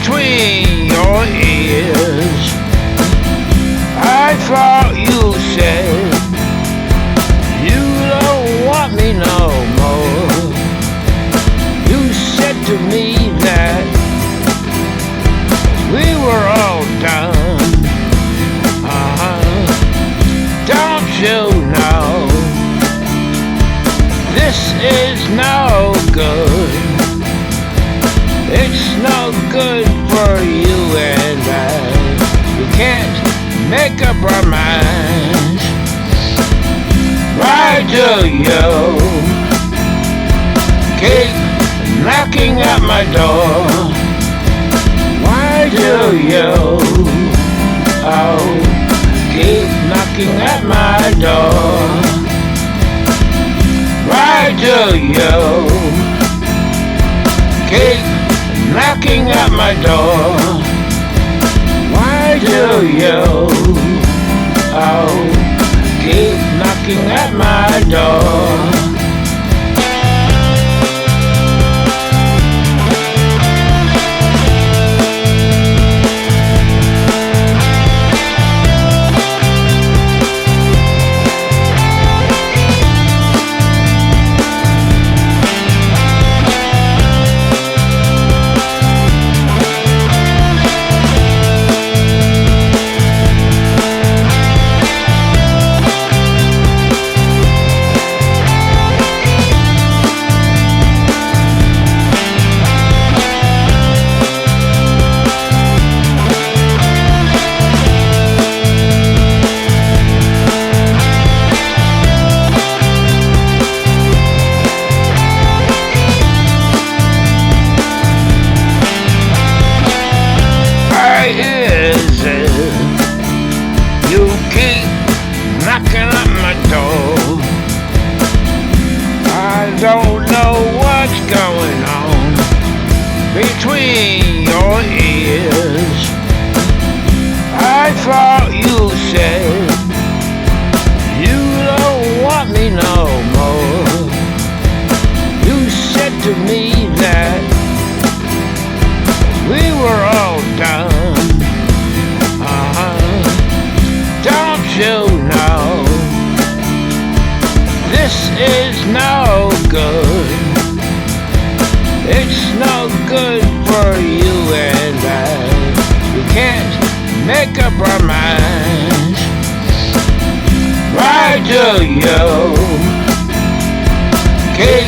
between your ears. I thought you said you don't want me no more. You said to me that we were all done. Don't you know this is no good? It's no good for you and I. We can't make up our minds. Why do you keep knocking at my door? Why do you keep knocking at my door? Why do you keep knocking at my door? Why do you keep knocking at my door? Knocking at my door. I don't know what's going on between your ears. I thought you said you don't want me no more. You said to me that we were all done. Don't you know this is no good? It's no good for you and I. We can't make up our minds. Why do you keep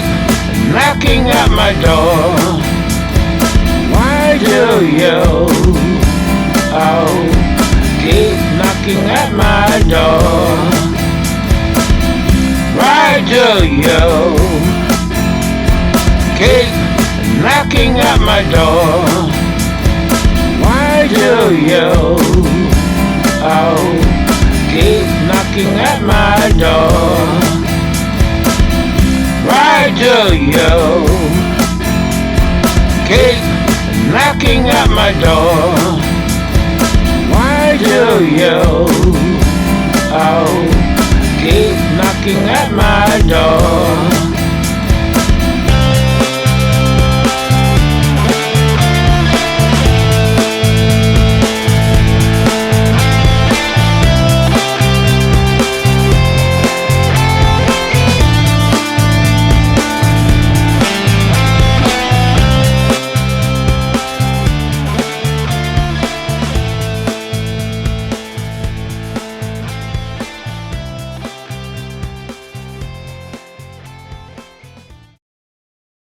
knocking at my door? Why do you keep knocking at my door? Why do you keep knocking at my door? Why do you keep knocking at my door? Why do you keep knocking at my door? Why do you keep knocking at my door?